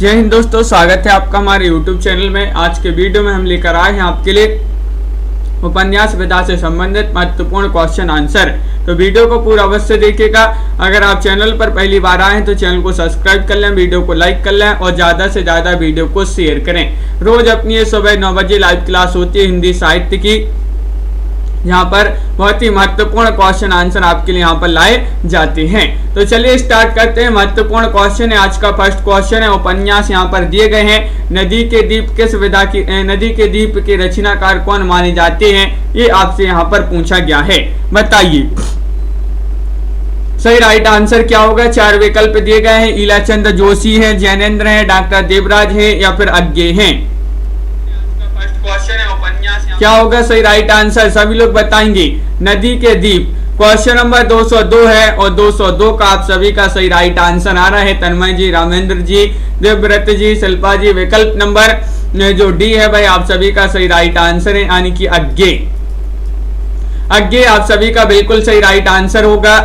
जय हिंद दोस्तों, स्वागत है आपका हमारे YouTube चैनल में। आज के वीडियो में हम लेकर आए हैं आपके लिए उपन्यास विधा से संबंधित महत्वपूर्ण क्वेश्चन आंसर। तो वीडियो को पूरा अवश्य देखिएगा। अगर आप चैनल पर पहली बार आए हैं तो चैनल को सब्सक्राइब कर लें, वीडियो को लाइक कर लें और ज्यादा से ज्यादा वीडियो को शेयर करें। रोज अपनी सुबह 9 बजे लाइव क्लास होती है हिंदी साहित्य की। यहाँ पर बहुत ही महत्वपूर्ण क्वेश्चन आंसर आपके लिए यहाँ पर लाए जाते हैं। तो चलिए स्टार्ट करते हैं। महत्वपूर्ण क्वेश्चन है आज का। फर्स्ट क्वेश्चन है, उपन्यास यहाँ पर दिए गए हैं। नदी के द्वीप किस विधा की नदी के द्वीप के रचनाकार कौन माने जाते हैं, ये आपसे यहाँ पर पूछा गया है। बताइए सही राइट आंसर क्या होगा। 4 विकल्प दिए गए हैं। ईलाचंद जोशी है, जैनेन्द्र है, डॉक्टर देवराज है या फिर अज्ञे हैं। क्वेश्चन है उपन्यास क्या होगा सही राइट आंसर, सभी लोग बताएंगे। नदी के द्वीप क्वेश्चन नंबर 202 है और 202 का आप सभी का सही राइट आंसर आ रहा है। तन्मय जी, रामेंद्र जी, देवव्रत जी, शिल्पा जी। विकल्प नंबर जो डी है भाई आप सभी का सही राइट आंसर है, यानी कि अज्ञे। अज्ञे आप सभी का बिल्कुल सही राइट आंसर होगा।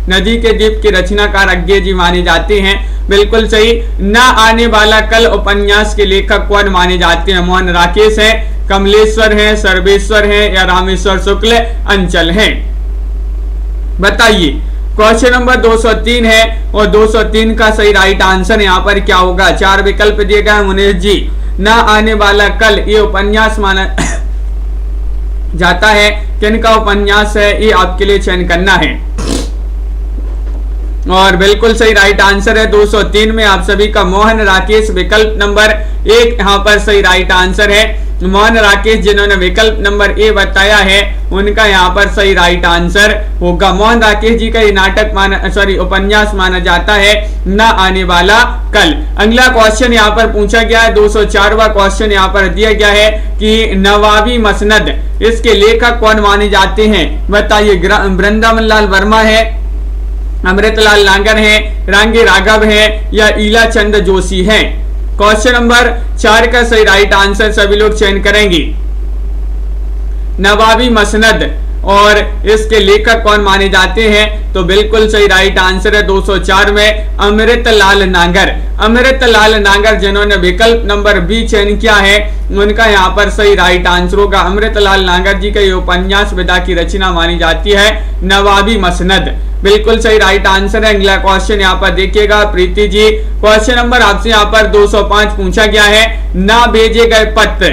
नदी के द्वीप के रचनाकार अज्ञे जी माने जाते हैं, बिल्कुल सही। ना आने वाला कल उपन्यास के लेखक कौन माने जाते हैं। मोहन राकेश है, कमलेश्वर है, सर्वेश्वर है या रामेश्वर शुक्ल अंचल है। बताइए क्वेश्चन नंबर 203 है और 203 का सही राइट आंसर यहाँ पर क्या होगा। 4 विकल्प दिए गए। मुनीष जी, ना आने वाला कल ये उपन्यास माना जाता है। किनका उपन्यास है ये आपके लिए चयन करना है और बिल्कुल सही राइट आंसर है 203 में आप सभी का मोहन राकेश। विकल्प नंबर 1 यहाँ पर सही राइट आंसर है। मोहन राकेश जिन्होंने विकल्प नंबर ए बताया है उनका यहाँ पर सही राइट आंसर होगा। मोहन राकेश जी का ये नाटक उपन्यास माना जाता है ना आने वाला कल। अगला क्वेश्चन यहाँ पर पूछा गया है। 204वां क्वेश्चन यहाँ पर दिया गया है कि नवाबी मसनद इसके लेखक कौन माने जाते हैं। बताइए वृंदावन लाल वर्मा है, अमृतलाल नागर है, रांगे राघव है या ईलाचंद जोशी है। क्वेश्चन नंबर 4 का सही राइट आंसर सभी लोग चयन करेंगे। नवाबी मसनद और इसके लेखक कौन माने जाते हैं, तो बिल्कुल सही राइट आंसर है 204 में अमृतलाल नागर। अमृतलाल नागर जिन्होंने विकल्प नंबर बी चयन किया है उनका यहाँ पर सही राइट आंसर होगा। अमृतलाल नागर जी का ये उपन्यास विधा की रचना मानी जाती है नवाबी मसनद। बिल्कुल सही राइट आंसर है। अगला क्वेश्चन यहाँ पर देखिएगा प्रीति जी। क्वेश्चन नंबर आपसे यहाँ पर 205 पूछा गया है। ना भेजे गए पत्र,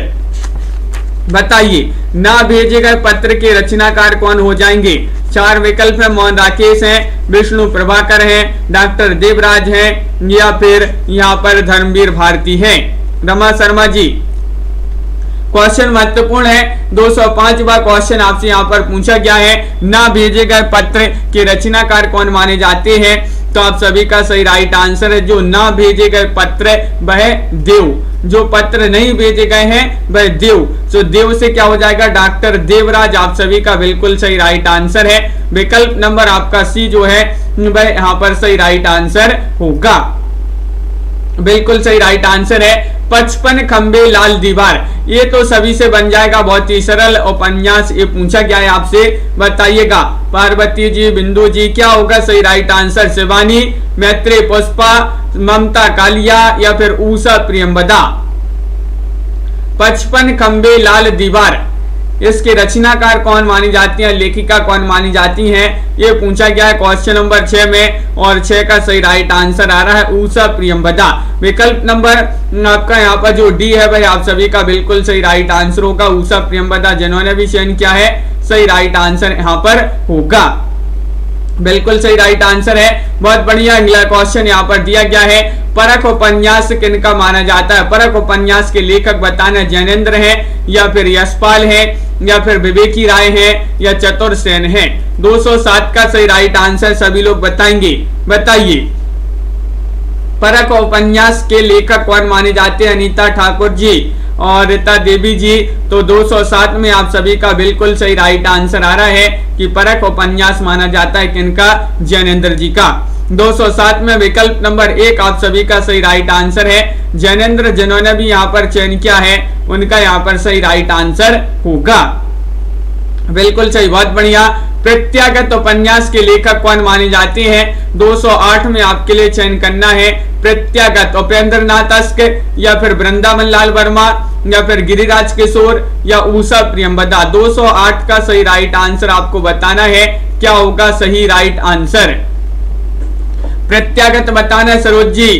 बताइए ना भेजे गए पत्र के रचनाकार कौन हो जाएंगे। 4 विकल्प है। मोहन राकेश हैं, विष्णु प्रभाकर हैं, डॉक्टर देवराज हैं या फिर यहाँ पर धर्मवीर भारती हैं। रमा शर्मा जी, क्वेश्चन महत्वपूर्ण है। 205वां क्वेश्चन आपसे यहाँ पर पूछा गया है। ना भेजे गए पत्र के रचनाकार कौन माने जाते हैं, तो आप सभी का सही राइट आंसर है जो ना भेजे गए पत्र वह देव। जो पत्र नहीं भेजे गए हैं वह देव। तो देव से क्या हो जाएगा, डॉक्टर देवराज आप सभी का बिल्कुल सही राइट आंसर है। विकल्प नंबर आपका सी जो है वह यहाँ पर सही राइट आंसर होगा। बिल्कुल सही राइट आंसर है 55 खंबे लाल दीवार। ये तो सभी से बन जाएगा, बहुत ही सरल उपन्यास ये पूछा गया है आपसे। बताइएगा पार्वती जी, बिंदु जी, क्या होगा सही राइट आंसर। शिवानी, मैत्री, पुष्पा, ममता कालिया या फिर उषा प्रियंवदा। 55 खंबे लाल दीवार इसके रचनाकार कौन मानी जाती है, लेखिका कौन मानी जाती हैं, ये पूछा गया है क्वेश्चन नंबर 6 में और 6 का सही राइट आंसर आ रहा है उषा प्रियंवदा। विकल्प नंबर आपका यहाँ पर जो डी है भाई आप सभी का बिल्कुल सही राइट आंसर होगा। उषा प्रियंवदा जिन्होंने भी चयन किया है सही राइट आंसर यहाँ पर होगा। बिल्कुल सही राइट आंसर है, बहुत बढ़िया। अगला क्वेश्चन यहाँ पर दिया गया है। परख उपन्यास किनका माना जाता है। परख उपन्यास के लेखक बताना जैनेन्द्र है या फिर यशपाल है या फिर विवेकी राय है या चतुर सेन है। 207 का सही राइट आंसर सभी लोग बताएंगे। बताइए परख उपन्यास के लेखक कौन माने जाते हैं। अनीता ठाकुर जी और रीता देवी जी। तो 207 में आप सभी का बिल्कुल सही राइट आंसर आ रहा है कि परख उपन्यास माना जाता है किनका, जैनेन्द्र जी का। 207 में विकल्प नंबर 1 आप सभी का सही राइट आंसर है। जैनेन्द्र जिन्होंने भी यहाँ पर चयन किया है उनका यहाँ पर सही राइट आंसर होगा। बिल्कुल सही, बहुत बढ़िया। प्रत्यागत उपन्यास के लेखक कौन माने जाते हैं? 208 में आपके लिए चयन करना है। प्रत्यागत उपेंद्र नाथ अस्क या फिर वृंदावन लाल वर्मा या फिर गिरिराज किशोर या उषा प्रियंवदा। 208 का सही राइट आंसर आपको बताना है, क्या होगा सही राइट आंसर? प्रत्यागत बताना है सरोज जी,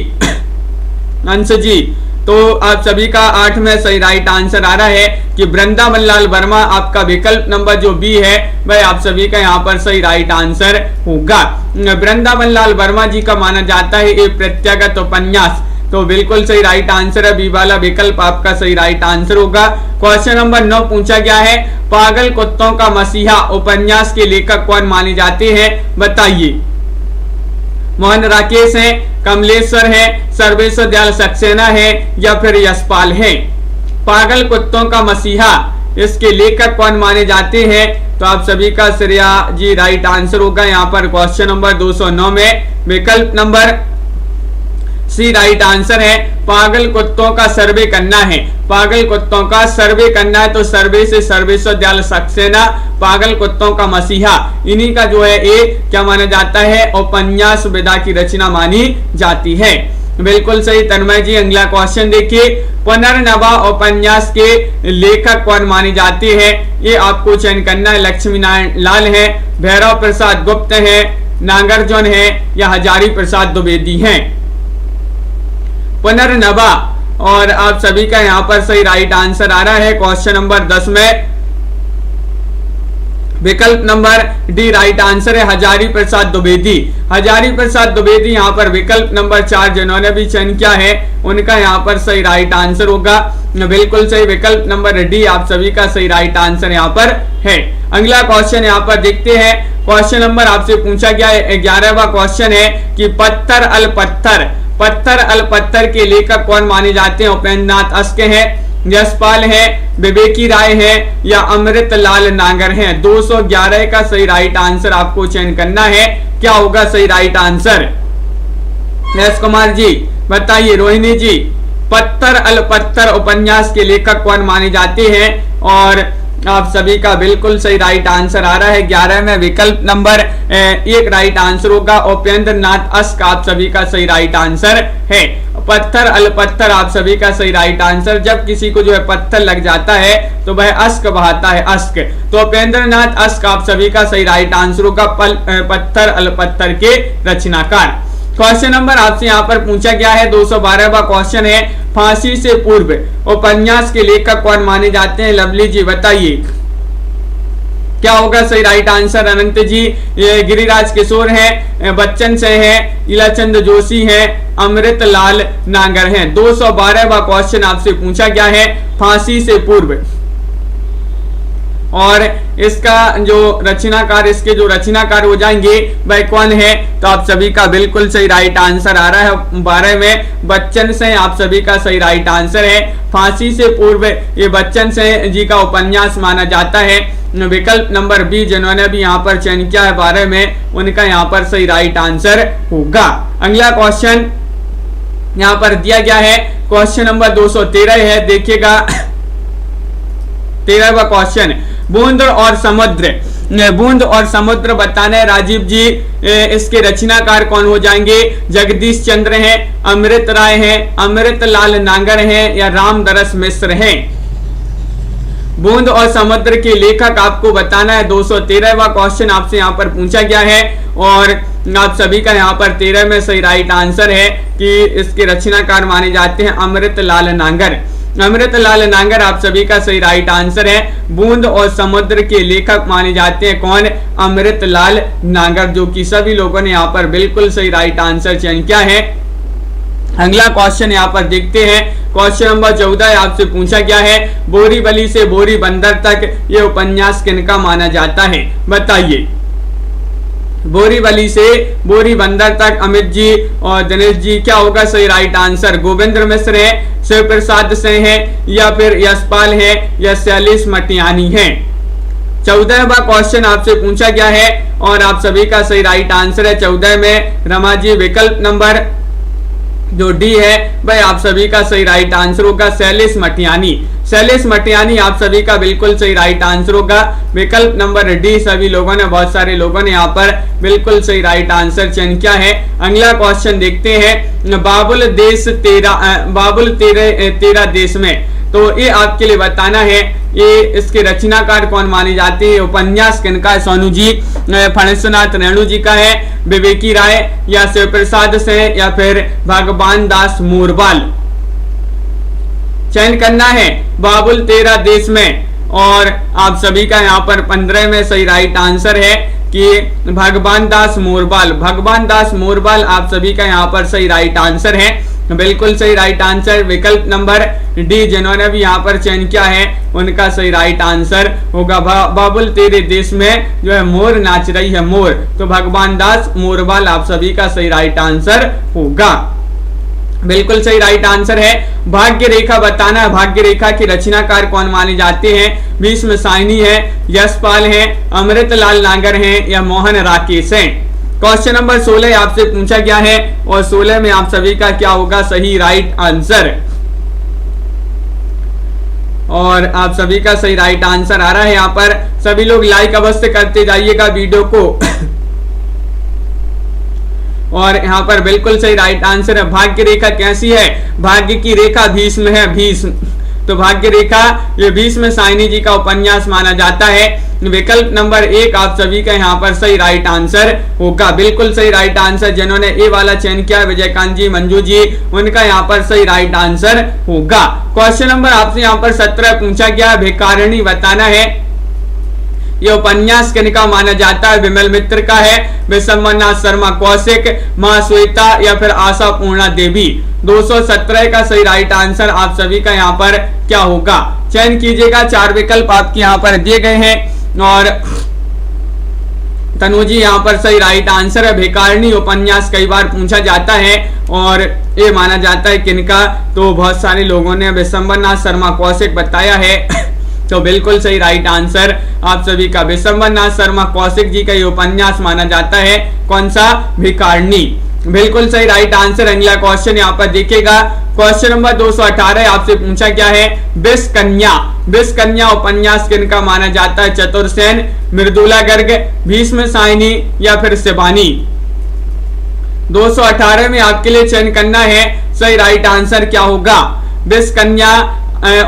अंश जी। तो आप सभी का 8 में सही राइट आंसर आ रहा है कि वृंदावन लाल वर्मा आपका विकल्प नंबर जो बी है वह आप सभी का यहाँ पर सही राइट आंसर होगा। वृंदावन लाल वर्मा जी का माना जाता है ये प्रत्यागत उपन्यास, तो बिल्कुल सही राइट आंसर है, बी वाला विकल्प आपका सही राइट आंसर होगा। क्वेश्चन नंबर 9 पूछा गया है, पागल कुत्तों का मसीहा उपन्यास के लेखक कौन माने जाते हैं? बताइए। मोहन राकेश हैं, कमलेश्वर है, सर्वेश्वर दयाल सक्सेना है या फिर यशपाल है? पागल कुत्तों का मसीहा इसके लेखक कौन माने जाते हैं? तो आप सभी का श्रेया जी राइट आंसर होगा यहाँ पर क्वेश्चन नंबर 209 में विकल्प नंबर सी राइट आंसर है। पागल कुत्तों का सर्वे करना है, पागल कुत्तों का सर्वे करना है, तो सर्वे से सर्वेश्वर दयाल सक्सेना, पागल कुत्तों का मसीहा, इन्हीं का जो है ये क्या माना जाता है? उपन्यास विधा की रचना मानी जाती है। बिल्कुल सही तन्मय जी। अगला क्वेश्चन देखिए, पुनर्नवा उपन्यास के लेखक कौन माने जाते हैं? ये आपको चयन करना है। लक्ष्मी नारायण लाल है, भैरव प्रसाद गुप्त है, नागार्जुन है या हजारी प्रसाद द्विवेदी हैं? पुनर्नवा, और आप सभी का यहाँ पर सही राइट आंसर आ रहा है क्वेश्चन नंबर 10 में विकल्प नंबर डी राइट आंसर है, हजारी प्रसाद द्विवेदी। हजारी प्रसाद द्विवेदी यहाँ पर विकल्प नंबर 4 जिन्होंने भी चयन किया है उनका यहाँ पर सही राइट आंसर होगा। बिल्कुल सही, विकल्प नंबर डी आप सभी का सही राइट आंसर यहाँ पर है। अगला क्वेश्चन यहाँ पर देखते हैं। क्वेश्चन नंबर आपसे पूछा गया है 11वां क्वेश्चन है कि पत्थर अल पत्थर, पत्थर अल पत्थर के लेखक कौन माने जाते हैं? उपेंद्र नाथ अस्क है, यशपाल है, विवेकी राय है या अमृत लाल नागर है? 211 का सही राइट आंसर आपको चयन करना है, क्या होगा सही राइट आंसर? यश कुमार जी बताइए। रोहिणी जी, पत्थर अल पत्थर उपन्यास के लेखक कौन माने जाते हैं? और आप सभी का बिल्कुल सही राइट आंसर आ रहा है 11 में विकल्प नंबर 1 राइट आंसर होगा। उपेंद्र नाथ अस्क आप सभी का सही राइट आंसर है। पत्थर अल पत्थर आप सभी का सही राइट आंसर। जब किसी को जो है पत्थर लग जाता है तो वह अस्क बहाता है, अस्क। तो उपेंद्र नाथ अस्क आप सभी का सही राइट आंसर होगा, पत्थर अल पत्थर के रचनाकार। क्वेश्चन नंबर आपसे यहाँ पर पूछा गया है 212वां क्वेश्चन है, फांसी से पूर्व उपन्यास के लेखक कौन माने जाते हैं? लवली जी बताइए, क्या होगा सही राइट आंसर? अनंत जी, ये गिरिराज किशोर हैं, बच्चन से हैं, इलाचंद जोशी हैं, अमृत लाल नागर हैं। 212वां क्वेश्चन आपसे पूछा गया है फांसी से पूर्व, और इसका जो रचनाकार, इसके जो रचनाकार हो जाएंगे वह कौन है? तो आप सभी का बिल्कुल सही राइट आंसर आ रहा है 12 में बच्चन से आप सभी का सही राइट आंसर है। फांसी से पूर्व ये बच्चन से जी का उपन्यास माना जाता है। विकल्प नंबर बी जिन्होंने भी यहाँ पर चयन किया है 12 में उनका यहाँ पर सही राइट आंसर होगा। अगला क्वेश्चन यहाँ पर दिया गया है, क्वेश्चन नंबर 213 है, देखिएगा 13वां क्वेश्चन, बूंद और समुद्र। बूंद और समुद्र बताना है राजीव जी, इसके रचनाकार कौन हो जाएंगे? जगदीश चंद्र हैं, अमृत राय हैं, अमृत लाल नागर हैं या रामदरस मिश्र हैं? बूंद और समुद्र के लेखक आपको बताना है। 213वां क्वेश्चन आपसे यहाँ पर पूछा गया है और आप सभी का यहाँ पर 13 में सही राइट आंसर है कि इसके रचनाकार माने जाते हैं अमृत लाल नागर। अमृत लाल नागर आप सभी का सही राइट आंसर है। बूंद और समुद्र के लेखक माने जाते हैं कौन? अमृत लाल नागर, जो कि सभी लोगों ने यहाँ पर बिल्कुल सही राइट आंसर चयन किया है। अगला क्वेश्चन यहाँ पर देखते हैं, क्वेश्चन नंबर 14 आपसे पूछा गया है, बोरीवली से बोरी बंदर तक ये उपन्यास किनका माना जाता है? बताइए। बोरीवली से बोरी बंदर तक, अमित जी और दिनेश जी, क्या होगा सही राइट आंसर? गोविंद्र मिश्र है, शिव प्रसाद सिंह है या फिर यशपाल है या शैलेश मटियानी है? 14वां क्वेश्चन आपसे पूछा गया है और आप सभी का सही राइट आंसर है 14 में रमा जी। विकल्प नंबर जो डी है भाई आप सभी का सही राइट आंसर होगा शैलेश मटियानी। शैलेश मटियानी आप सभी का बिल्कुल सही राइट आंसर होगा। विकल्प नंबर डी सभी लोगों ने, बहुत सारे लोगों ने यहाँ पर बिल्कुल सही राइट आंसर चयन किया है। अगला क्वेश्चन देखते हैं, बाबुल तेरा देश में, तो ये आपके लिए बताना है ये इसके रचनाकार कौन माने जाते हैं। उपन्यास किनका है? सोनू जी, फणीश्वरनाथ रेणु जी का है, विवेकी राय या शिव प्रसाद से, या फिर भगवान दास मोरवाल। चयन करना है बाबुल तेरा देश में, और आप सभी का यहाँ पर 15 में सही राइट आंसर है कि भगवान दास मोरवाल। भगवान दास मोरवाल आप सभी का यहाँ पर सही राइट आंसर है। बिल्कुल सही राइट आंसर विकल्प नंबर डी, जिन्होंने भी यहाँ पर चयन किया है उनका सही राइट आंसर होगा। बाबुल तेरे देश में जो है मोर नाच रही है, मोर, तो भगवान दास मोरवाल आप सभी का सही राइट आंसर होगा। बिल्कुल सही राइट आंसर है। भाग्य रेखा बताना है, भाग्य रेखा के रचनाकार कौन माने जाते हैं? भीष्म साइनी है, यशपाल है, अमृतलाल नागर है, या मोहन राकेश है। क्वेश्चन नंबर 16 आपसे पूछा गया है, और 16 में आप सभी का क्या होगा सही राइट आंसर, और आप सभी का सही राइट आंसर आ रहा है। यहाँ पर सभी लोग लाइक अवश्य करते जाइएगा वीडियो को। और यहाँ पर बिल्कुल सही राइट आंसर है, भाग्य रेखा कैसी है? भाग्य की रेखा भीष्म है, भीष्म, तो भाग्य रेखा ये भीष्म साइनी जी का उपन्यास माना जाता है। विकल्प नंबर 1 आप सभी का यहाँ पर सही राइट आंसर होगा। बिल्कुल सही राइट आंसर, जिन्होंने ए वाला चयन किया विजयकांत जी, मंजू जी, उनका यहाँ पर सही राइट आंसर होगा। क्वेश्चन नंबर आपसे यहाँ पर 17 पूछा गया, भिखारिणी बताना है। ये उपन्यास किनका माना जाता है? विमल मित्र का है, विशंबरनाथ शर्मा कौशिक, मां श्वेता, या फिर आशा पूर्णा देवी। 217 का सही राइट आंसर आप सभी का यहाँ पर क्या होगा? चयन कीजिएगा, 4 विकल्प आपके यहाँ पर दिए गए हैं, और तनु जी यहाँ पर सही राइट आंसर है। भिखारिणी उपन्यास कई बार पूछा जाता है, और ये माना जाता है किनका? तो बहुत सारे लोगों ने विशंबरनाथ शर्मा कौशिक बताया है। तो बिल्कुल सही राइट आंसर आप सभी का विशंबरनाथ शर्मा कौशिक जी का ये उपन्यास माना जाता है। कौन सा? भिखारिणी। बिल्कुल सही राइट आंसर। अगला क्वेश्चन यहाँ पर देखिएगा, क्वेश्चन नंबर 218 आपसे पूछा गया है, विष कन्या। विष कन्या उपन्यास किनका माना जाता है? चतुरसेन, मृदुला गर्ग, भीष्म साइनी, या फिर शिवानी। 218 में आपके लिए चयन करना है, सही राइट आंसर क्या होगा? विष कन्या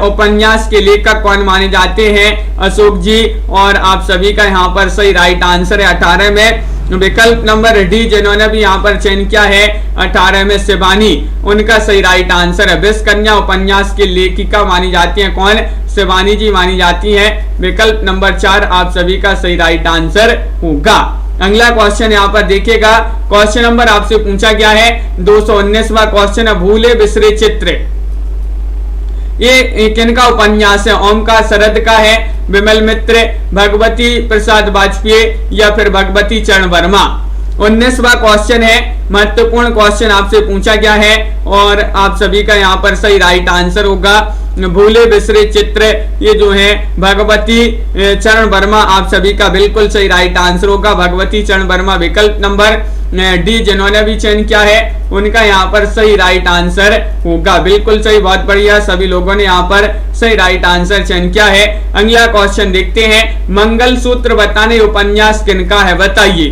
उपन्यास के लेखक कौन माने जाते हैं? अशोक जी, और आप सभी का यहाँ पर सही राइट आंसर है 18 में विकल्प नंबर डी, जिन्होंने भी यहाँ पर चयन किया है 18 में शिवानी, उनका सही राइट आंसर है। विष कन्या उपन्यास की लेखिका मानी जाती है कौन? शिवानी जी मानी जाती है। विकल्प नंबर 4 आप सभी का सही राइट आंसर होगा। अगला क्वेश्चन यहाँ पर देखिएगा, क्वेश्चन नंबर आपसे पूछा गया है 219वां क्वेश्चन है, भूले बिसरे चित्र। ये किनका उपन्यास है? ओमकार शरद का है, विमल मित्र, भगवती प्रसाद वाजपेयी, या फिर भगवती चरण वर्मा। 19वां क्वेश्चन है, महत्वपूर्ण क्वेश्चन आपसे पूछा गया है, और आप सभी का यहाँ पर सही राइट आंसर होगा भूले बिसरे चित्र। ये जो है भगवती चरण वर्मा आप सभी का बिल्कुल सही राइट आंसर होगा। भगवती चरण वर्मा विकल्प नंबर डी, जिन्होंने भी चयन किया है उनका यहाँ पर सही राइट आंसर होगा। बिल्कुल सही, बहुत बढ़िया, सभी लोगों ने यहाँ पर सही राइट आंसर चयन किया है। अगला क्वेश्चन देखते हैं, मंगलसूत्र बताने उपन्यास किनका है? बताइए।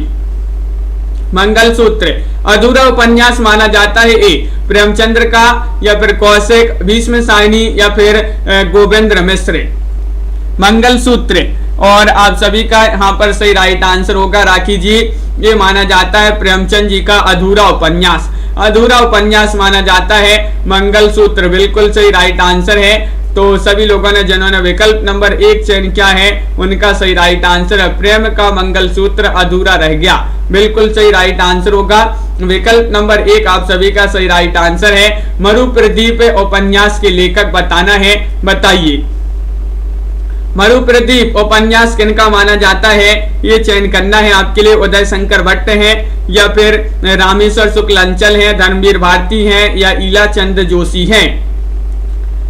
मंगलसूत्र अधूरा उपन्यास माना जाता है ए, प्रेमचंद्र का, या फिर कौशिक, भीष्म साइनी, या फिर गोविंद्र मिश्र। मंगलसूत्र, और आप सभी का यहाँ पर सही राइट आंसर होगा राखी जी। ये माना जाता है प्रेमचंद जी का अधूरा उपन्यास, अधूरा उपन्यास माना जाता है मंगलसूत्र। बिल्कुल सही राइट आंसर है। तो सभी लोगों ने जिन्होंने विकल्प नंबर 1 चयन किया है उनका सही राइट आंसर है, प्रेम का मंगलसूत्र अधूरा रह गया। बिल्कुल सही राइट आंसर होगा विकल्प नंबर 1 आप सभी का सही राइट आंसर है। मरु प्रदीप उपन्यास के लेखक बताना है, बताइए। मरु प्रदीप उपन्यास किनका माना जाता है? ये चयन करना है आपके लिए। उदय शंकर भट्ट है, या फिर रामेश्वर शुक्ल अंचल है, धर्मवीर भारती है, या ईला चंद जोशी है।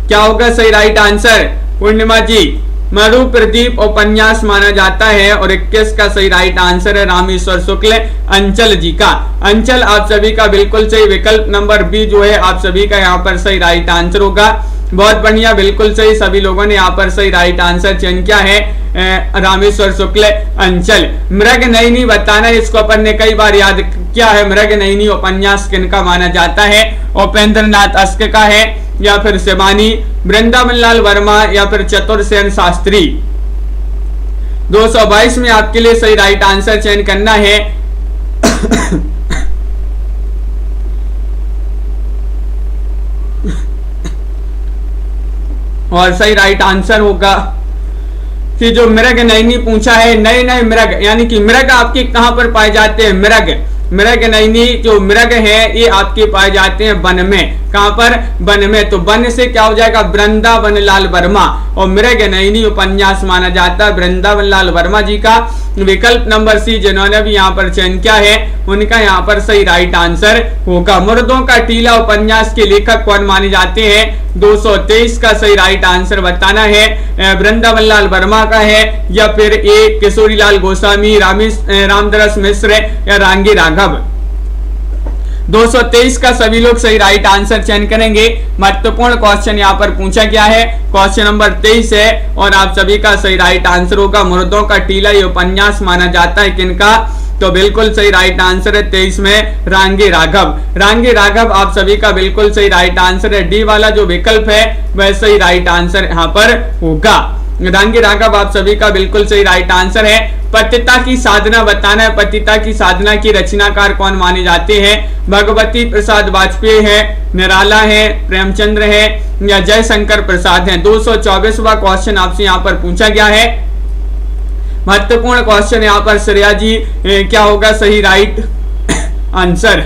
क्या होगा सही राइट आंसर? पूर्णिमा जी, मरु प्रदीप उपन्यास माना जाता है। और 21 का सही राइट आंसर है रामेश्वर शुक्ल अंचल जी का। अंचल आप सभी का बिल्कुल सही, विकल्प नंबर बी जो है आप सभी का यहाँ पर सही राइट आंसर होगा। बहुत बढ़िया, बिल्कुल सही, सभी लोगों ने यहाँ पर सही राइट आंसर चयन किया है, रामेश्वर शुक्ल अंचल। मृग नयनी बताना, इसको अपन ने कई बार याद किया है। मृग नयनी उपन्यास किनका माना जाता है? उपेंद्र नाथ अश्क का है, या फिर शिवानी, वृंदावन लाल वर्मा, या फिर चतुर्सेन शास्त्री। 222 में आपके लिए सही राइट आंसर चयन करना है। और सही राइट आंसर होगा कि जो मृग नयनी पूछा है, नए नए मृग, यानी कि मृग आपके कहां पर पाए जाते हैं? मृग नयनी जो मृग है ये आपके पाए जाते हैं वन में। कहां पर? वन में। तो वन से क्या हो जाएगा? वृंदावन लाल वर्मा। और मृग नयनी उपन्यास माना जाता है वृंदावन लाल वर्मा जी का। विकल्प नंबर सी जिन्होंने भी यहाँ पर चयन किया है उनका यहाँ पर सही राइट आंसर होगा। मुर्दों का टीला उपन्यास के लेखक कौन माने जाते हैं? 223 का सही राइट आंसर बताना है। वृंदावन लाल वर्मा का है, या फिर ए किशोरी लाल गोस्वामी, रामदरस मिश्र, या रांगी राघव। 223 का सभी लोग सही राइट आंसर चयन करेंगे। महत्वपूर्ण क्वेश्चन यहाँ पर पूछा गया है, क्वेश्चन नंबर 23 है, और आप सभी का सही राइट आंसर होगा मुर्दों का टीला ये उपन्यास माना जाता है किनका? तो बिल्कुल सही राइट आंसर है 23 में रांगी राघव। रांगी राघव आप सभी का बिल्कुल सही राइट आंसर है। डी वाला जो विकल्प है वह सही राइट आंसर यहाँ पर होगा। रांगी राघव आप सभी का बिल्कुल सही राइट आंसर है। पतिता की साधना बताना है। पतिता की साधना की रचनाकार कौन माने जाते हैं? भगवती प्रसाद वाजपेयी है, निराला है, प्रेमचंद्र है, या जयशंकर प्रसाद है। 224वां क्वेश्चन आपसे यहाँ पर पूछा गया है। महत्वपूर्ण क्वेश्चन यहाँ पर श्रेया जी क्या होगा सही राइट आंसर?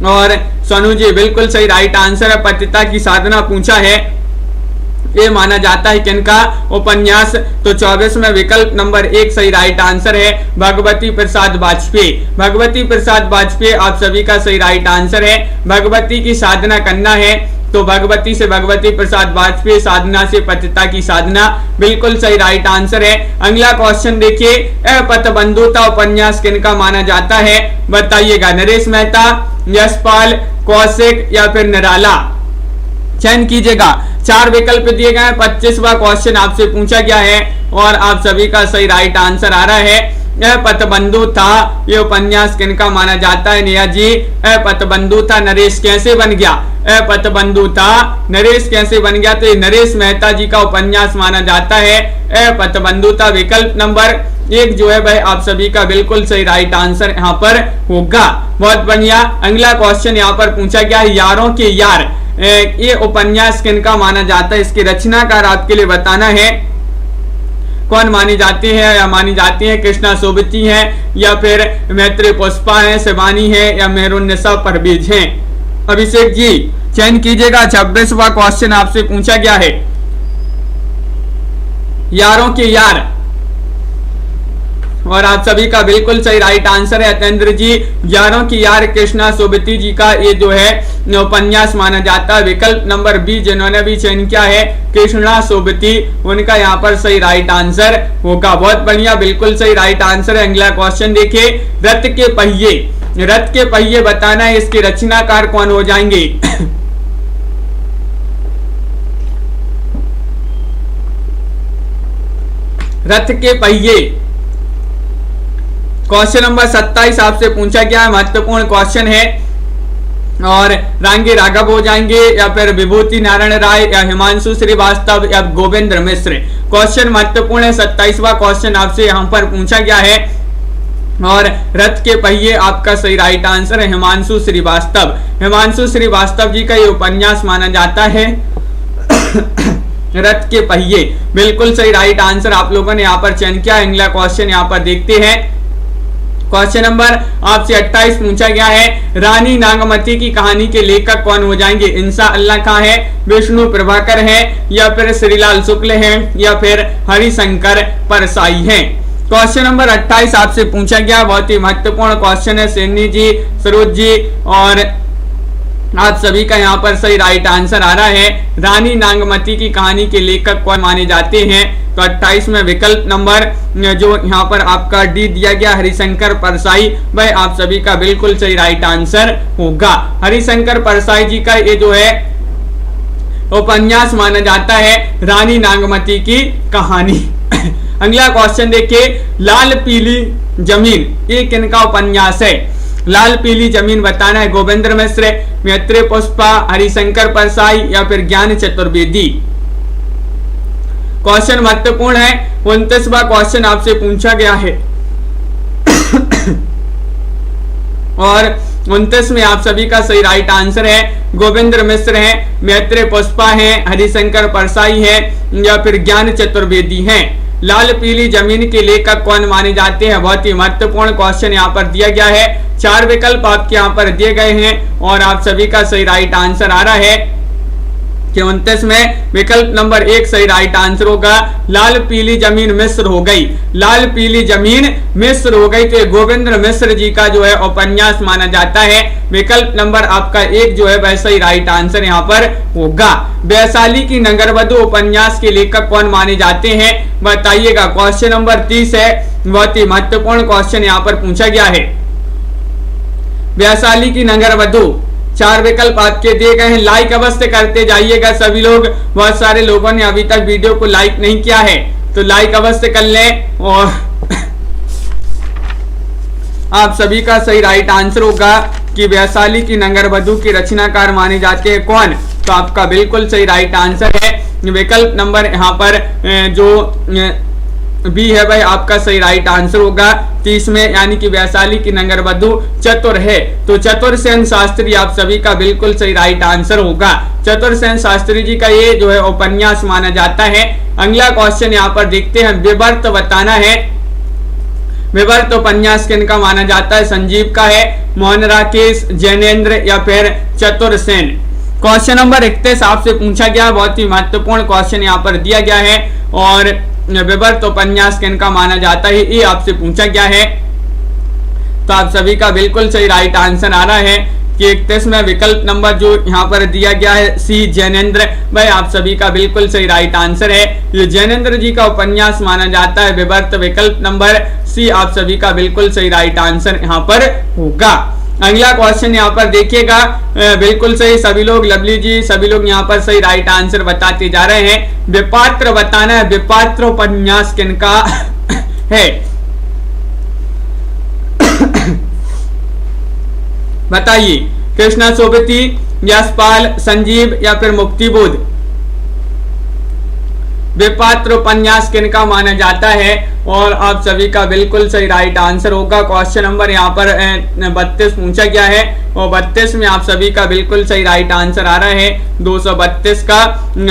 और सोनू जी बिल्कुल सही राइट आंसर है। पतिता की साधना पूछा है, ये माना जाता है किनका उपन्यास? तो 24 में विकल्प नंबर 1 सही राइट आंसर है भगवती प्रसाद वाजपेयी। भगवती प्रसाद वाजपेयी आप सभी का सही राइट आंसर है। भगवती की साधना करना है तो भगवती से भगवती प्रसाद वाजपेयी, साधना से पतिता की साधना, बिल्कुल सही राइट आंसर है। अगला क्वेश्चन देखिए, पथबंधुता उपन्यास किनका माना जाता है? बताइएगा। नरेश मेहता, यशपाल, कौशिक, या फिर निराला? चयन कीजिएगा। 4 विकल्प दिए गए हैं। 25वां क्वेश्चन आपसे पूछा गया है और आप सभी का सही राइट आंसर आ रहा है यह पथबंधु था ये उपन्यास किनका माना जाता है? नेहा जी, पथबंधु था नरेश कैसे बन गया? पथबंधु था नरेश कैसे बन गया? तो ये नरेश मेहता जी का उपन्यास माना जाता है। पथबंधु था विकल्प नंबर 1 जो है भाई आप सभी का बिल्कुल सही राइट आंसर यहाँ पर होगा। बहुत बढ़िया। अगला क्वेश्चन यहाँ पर पूछा गया है, यारों के यार ये उपन्यास किनका माना जाता है? इसके रचनाकार आपके लिए बताना है। कौन मानी जाती है या मानी जाती है? कृष्णा सोबती है, या फिर मैत्री पुष्पा है, शिवानी है, या मेहरुन्निसा परवेज है? अभिषेक जी चयन कीजिएगा। 26वां क्वेश्चन आपसे पूछा गया है, यारों के यार, और आप सभी का बिल्कुल सही राइट आंसर है अतेंद्र जी। यारों की यार कृष्णा सोबती जी का ये जो है उपन्यास माना जाता है। विकल्प नंबर बी जिन्होंने भी चयन किया है कृष्णा सोबती, उनका यहाँ पर सही राइट आंसर होगा। बहुत बढ़िया, बिल्कुल सही राइट आंसर है। अगला क्वेश्चन देखिए, रथ के पहिए, रथ के पहिए बताना है इसके रचनाकार कौन हो जाएंगे? रथ के पहिए क्वेश्चन नंबर 27 आपसे पूछा गया है, महत्वपूर्ण क्वेश्चन है। और रांगी राघव हो जाएंगे, या फिर विभूति नारायण राय, या हिमांशु श्रीवास्तव, या गोविंद्र मिश्र? क्वेश्चन महत्वपूर्ण है। 27वां क्वेश्चन आपसे यहाँ पर पूछा गया है और रथ के पहिए आपका सही राइट आंसर है हिमांशु श्रीवास्तव। हिमांशु श्रीवास्तव जी का ये उपन्यास माना जाता है रथ के पहिए, बिल्कुल सही राइट आंसर आप लोगों ने यहाँ पर चयन किया। अगला क्वेश्चन यहाँ पर देखते हैं। क्वेश्चन नंबर आपसे 28 पूछा गया है, रानी नागमती की कहानी के लेखक कौन हो जाएंगे? इंसा अल्लाह खां है, विष्णु प्रभाकर है, या फिर श्रीलाल शुक्ल है, या फिर हरिशंकर परसाई है? क्वेश्चन नंबर 28 आपसे पूछा गया, बहुत ही महत्वपूर्ण क्वेश्चन है। सैनी जी, सरोज जी और आप सभी का यहाँ पर सही राइट आंसर आ रहा है। रानी नागमती की कहानी के लेखक कौन माने जाते हैं? तो 28 में विकल्प नंबर जो यहाँ पर आपका डी दिया गया हरिशंकर परसाई, वह आप सभी का बिल्कुल सही राइट आंसर होगा। हरिशंकर परसाई जी का ये जो है उपन्यास माना जाता है रानी नागमती की कहानी। अगला क्वेश्चन देखिए, लाल पीली जमीन ये किनका उपन्यास है? लाल पीली जमीन बताना है गोविंद मिश्र, मैत्रेय पुष्पा, हरिशंकर परसाई या फिर ज्ञान चतुर्वेदी। क्वेश्चन महत्वपूर्ण है। 29वां क्वेश्चन आपसे पूछा गया है और 29 में आप सभी का सही राइट आंसर है गोविंद मिश्र है, मैत्रेय पुष्पा है, हरिशंकर परसाई है या फिर ज्ञान चतुर्वेदी है। लाल पीली जमीन के लेखक कौन माने जाते हैं? बहुत ही महत्वपूर्ण क्वेश्चन यहाँ पर दिया गया है। 4 विकल्प आपके यहाँ पर दिए गए हैं और आप सभी का सही राइट आंसर आ रहा है कि 29 में विकल्प नंबर 1 सही राइट आंसर होगा। लाल पीली जमीन मिस्र हो गई, लाल पीली जमीन मिस्र हो गई, तो गोविंद मिश्र जी का जो है उपन्यास माना जाता है। विकल्प नंबर आपका 1 जो है वह सही राइट आंसर यहाँ पर होगा। वैशाली की नगरवधु उपन्यास के लेखक कौन माने जाते हैं? बताइएगा। क्वेश्चन नंबर 30 है, बहुत ही महत्वपूर्ण क्वेश्चन यहाँ पर पूछा गया है। वैशाली की नगरवधु 4 विकल्प आपके दिए गए हैं। लाइक अवश्य करते जाइएगा सभी लोग। बहुत सारे लोगों ने अभी तक वीडियो को लाइक नहीं किया है, तो लाइक अवश्य कर लें। और आप सभी का सही राइट आंसर होगा कि वैशाली की नगरवधु के रचनाकार माने जाते हैं कौन? तो आपका बिल्कुल सही राइट आंसर है विकल्प नंबर यहाँ पर जो बी है भाई आपका सही राइट आंसर होगा 30 में, यानी कि वैशाली की नगरवधु चतुर है। तो चतुर सेन शास्त्री आप सभी का बिल्कुल सही राइट आंसर होगा। चतुर सेन शास्त्री जी का ये जो है उपन्यास माना जाता है। अगला क्वेश्चन यहाँ पर देखते हैं, विवर्त बताना है। विवर्त उपन्यास किनका माना जाता है? संजीव का है, मोहन राकेश, जैनेन्द्र या फिर चतुर सेन। क्वेश्चन नंबर 31 आपसे पूछा गया, बहुत ही महत्वपूर्ण क्वेश्चन यहाँ पर दिया गया है और विवर्त उपन्यास किनका माना जाता है ये आपसे पूछा गया है। तो आप सभी का बिल्कुल सही राइट आंसर आ रहा है कि 31 में विकल्प नंबर जो यहाँ पर दिया गया है सी जैनेन्द्र, भाई आप सभी का बिल्कुल सही राइट आंसर है। ये जैनेन्द्र जी का उपन्यास माना जाता है विवर्त। विकल्प नंबर सी आप सभी का बिल्कुल सही राइट आंसर यहाँ पर होगा। अगला क्वेश्चन यहाँ पर देखिएगा, बिल्कुल सही सभी लोग, लवली जी सभी लोग यहाँ पर सही राइट आंसर बताते जा रहे हैं। विपात्र बताना है, विपात्र उपन्यास किनका है? बताइए। कृष्णा सोबती, यशपाल, संजीव या फिर मुक्तिबोध। विपात्र उपन्यास किनका माना जाता है? और आप सभी का बिल्कुल सही राइट आंसर होगा। क्वेश्चन नंबर यहाँ पर 32 पूछा गया है और 32 में आप सभी का बिल्कुल सही राइट आंसर आ रहा है 232 का।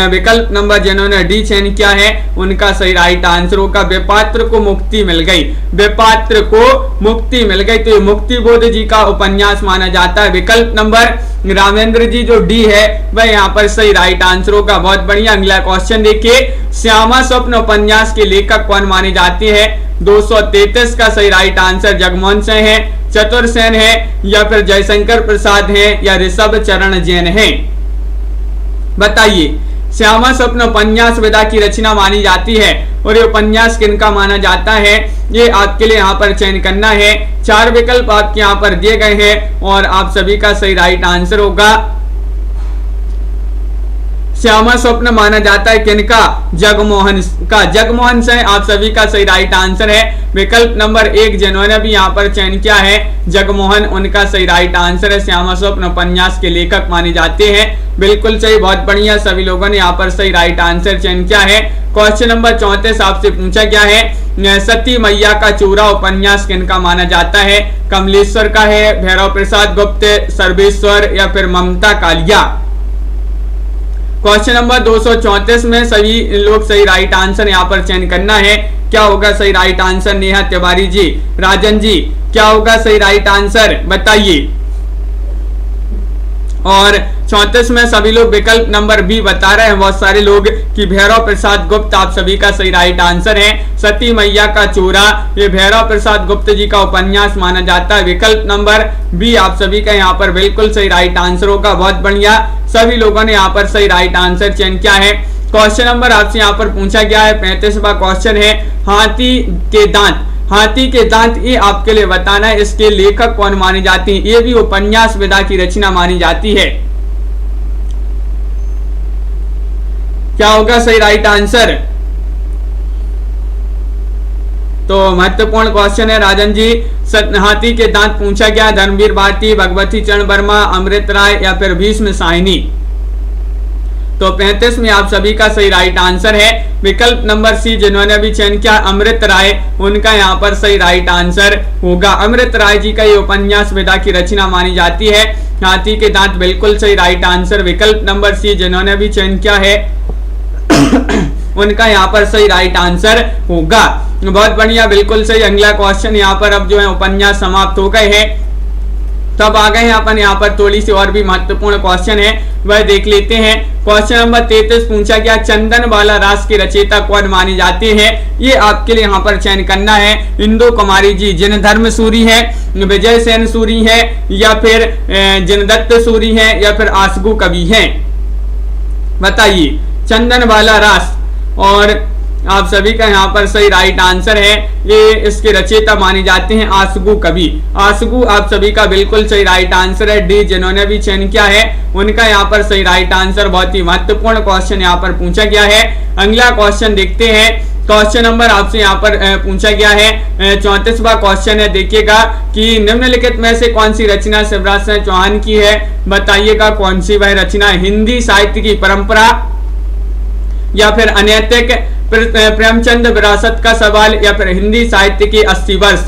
विकल्प नंबर जिन्होंने डी चयन किया है उनका सही राइट आंसर होगा। विपात्र को मुक्ति मिल गई, विपात्र को मुक्ति मिल गई, तो ये मुक्तिबोध जी का उपन्यास माना जाता है। विकल्प नंबर रामेंद्र जी जो डी है वह यहाँ पर सही राइट आंसर होगा। बहुत बढ़िया। अगला क्वेश्चन देखिए, श्यामा स्वप्न उपन्यास के लेखक कौन माने जाते हैं? 233 का सही राइट आंसर जगमोहन सिंह है, चतुर सेन है या फिर जयशंकर प्रसाद है या ऋषभ चरण जैन है। बताइए। श्यामा स्वप्न उपन्यास विधा की रचना मानी जाती है और ये उपन्यास किनका माना जाता है ये आपके लिए यहाँ पर चयन करना है। 4 विकल्प आपके यहाँ पर दिए गए हैं और आप सभी का सही राइट आंसर होगा। श्यामा स्वप्न माना जाता है किनका? जगमोहन का। जगमोहन सिंह आप सभी का सही राइट आंसर है। विकल्प नंबर 1 जिन्होंने भी यहाँ पर चयन किया है जगमोहन, उनका सही राइट आंसर है। श्यामा स्वप्न उपन्यास के लेखक माने जाते हैं। बिल्कुल सही, बहुत बढ़िया, सभी लोगों ने यहाँ पर सही राइट आंसर चयन किया है। क्वेश्चन नंबर 34 आपसे पूछा गया है, सती मैया का चूरा उपन्यास किनका माना जाता है? कमलेश्वर का है, भैरव प्रसाद गुप्त, सर्वेश्वर या फिर ममता कालिया। क्वेश्चन नंबर 234 में सभी लोग सही राइट आंसर यहाँ पर चयन करना है। क्या होगा सही राइट आंसर? नेहा तिवारी जी, राजन जी, क्या होगा सही राइट आंसर? बताइए। और 34 में सभी लोग विकल्प नंबर बी बता रहे हैं बहुत सारे लोग कि भैरव प्रसाद गुप्त आप सभी का सही राइट आंसर है। सती मैया का चोरा ये भैरव प्रसाद गुप्त जी का उपन्यास माना जाता है। विकल्प नंबर बी आप सभी का यहाँ पर बिल्कुल सही राइट आंसर होगा। बहुत बढ़िया, सभी लोगों ने यहाँ पर सही राइट आंसर चयन किया है। क्वेश्चन नंबर आपसे यहाँ पर पूछा गया है 35वां क्वेश्चन है हाथी के दांत। हाथी के दांत ये आपके लिए बताना है इसके लेखक कौन माने जाते हैं। ये भी उपन्यास विधा की रचना मानी जाती है। क्या होगा सही राइट आंसर? तो महत्वपूर्ण क्वेश्चन है राजन जी। हाथी के दांत पूछा गया धर्मवीर भारती, भगवती चरण वर्मा, अमृत राय या फिर भीष्म साहिनी। तो 35 में आप सभी का सही राइट आंसर है विकल्प नंबर सी जिन्होंने भी चयन किया अमृत राय, उनका यहाँ पर सही राइट आंसर होगा। अमृत राय जी का ये उपन्यास विधा की रचना मानी जाती है। हाथी के दांत बिल्कुल सही राइट आंसर। विकल्प नंबर सी जिन्होंने भी चयन किया है उनका यहाँ पर सही राइट आंसर होगा। बहुत बढ़िया, बिल्कुल सही। अगला क्वेश्चन यहाँ पर अब जो है उपन्यास समाप्त हो गए हैं, तब आ गए हैं अपन यहाँ पर थोड़ी सी और भी महत्वपूर्ण क्वेश्चन है वह देख लेते हैं। क्वेश्चन नंबर 33 पूछा गया चंदन वाला रास के रचयिता कौन माने जाते हैं। ये आपके लिए यहाँ पर चयन करना है। इंदु कुमारी जी जिनधर्म सूरी है, विजय सेन सूरी है या फिर जिनदत्त सूरी है या फिर आसगु कवि है। बताइए चंदन वाला रास, और आप सभी का यहाँ पर सही राइट आंसर है। ये इसके रचयिता माने जाते हैं आसगु कवि। आसगु आप सभी का बिल्कुल सही राइट आंसर है। डी जिन्होंने भी चयन किया है उनका यहाँ पर सही राइट आंसर। बहुत ही महत्वपूर्ण क्वेश्चन यहाँ पर पूछा गया है। अगला क्वेश्चन देखते हैं। क्वेश्चन नंबर आपसे यहाँ पर पूछा गया है 34वां क्वेश्चन है। देखिएगा कि निम्नलिखित में से कौन सी रचना शिवराज सिंह चौहान की है। बताइएगा कौन सी वह रचना। हिंदी साहित्य की परंपरा या फिर अनैतिक, प्रेमचंद विरासत का सवाल या फिर हिंदी साहित्य के 80 वर्ष।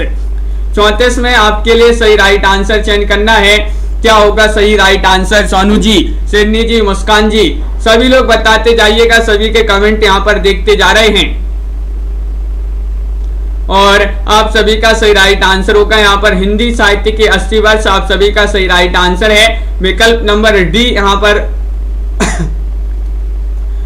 34 में आपके लिए सही राइट आंसर चयन करना है। क्या होगा सही right answer? Sonu ji, Sydney जी, मुस्कान जी, सभी लोग बताते जाइएगा। सभी के कमेंट यहाँ पर देखते जा रहे हैं और आप सभी का सही राइट आंसर होगा यहाँ पर हिंदी साहित्य के 80 वर्ष। आप सभी का सही राइट आंसर है विकल्प नंबर डी। यहाँ पर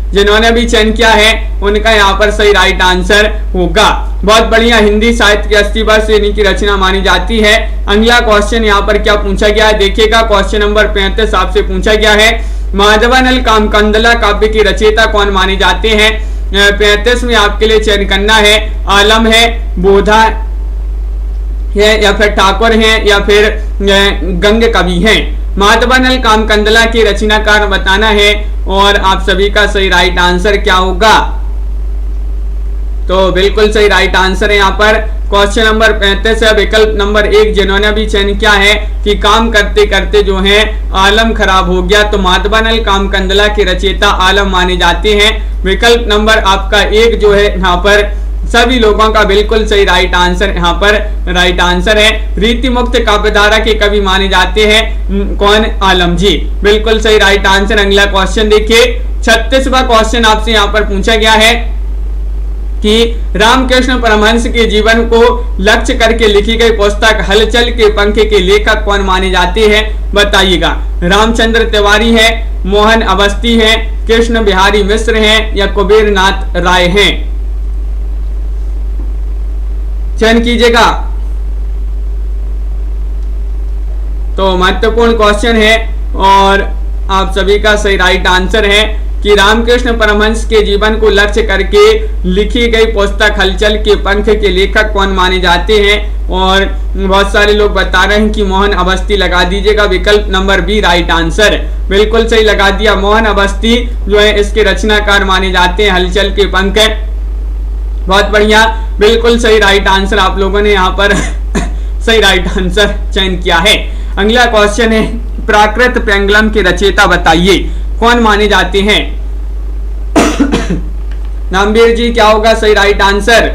जिन्होंने भी चयन किया है उनका यहाँ पर सही राइट आंसर होगा। बहुत बढ़िया, हिंदी साहित्य के 80 वर्ष इन्हीं की रचना मानी जाती है। अगला क्वेश्चन यहाँ पर क्या पूछा गया है देखिएगा। क्वेश्चन नंबर 35 आपसे पूछा गया है माधवानल कामकंदला काव्य की रचयिता कौन माने जाते हैं। 35 में आपके लिए चयन करना है आलम है, बोधा है या फिर ठाकुर है या फिर गंग कवि है। माधवानल कामकंदला के रचनाकार बताना है और आप सभी का सही राइट आंसर क्या होगा। तो बिल्कुल सही राइट आंसर है यहाँ पर क्वेश्चन नंबर 35 है विकल्प नंबर 1 जिन्होंने भी चयन किया है कि काम करते करते जो है आलम खराब हो गया। तो माधवानल कामकंदला के रचयिता आलम माने जाते हैं। विकल्प नंबर आपका 1 जो है यहाँ पर सभी लोगों का बिल्कुल सही राइट आंसर यहाँ पर राइट आंसर है। रीति मुक्त काव्यधारा के कवि माने जाते हैं कौन? आलम जी, बिल्कुल सही राइट आंसर। अगला क्वेश्चन देखिए 36वां क्वेश्चन आपसे यहाँ पर पूछा गया है कि रामकृष्ण परमहंस के जीवन को लक्ष्य करके लिखी गई पुस्तक हलचल के पंख के लेखक कौन माने जाते हैं। बताइएगा रामचंद्र तिवारी है, मोहन अवस्थी है, कृष्ण बिहारी मिश्र है या कुबेर नाथ राय हैं। चयन कीजिएगा। तो महत्वपूर्ण क्वेश्चन है और आप सभी का सही राइट आंसर है कि रामकृष्ण परमहंस के जीवन को लक्ष्य करके लिखी गई पुस्तक हलचल के पंख के लेखक कौन माने जाते हैं। और बहुत सारे लोग बता रहे हैं कि मोहन अवस्थी, लगा दीजिएगा विकल्प नंबर बी राइट आंसर। बिल्कुल सही लगा दिया, मोहन अवस्थी जो है इसके रचनाकार माने जाते हैं हलचल के पंख। बहुत बढ़िया, बिल्कुल सही राइट आंसर आप लोगों ने यहाँ पर सही राइट आंसर चयन किया है। अगला क्वेश्चन है प्राकृत पेंगलम के रचयिता बताइए कौन माने जाते हैं। नामवीर जी क्या होगा सही राइट आंसर।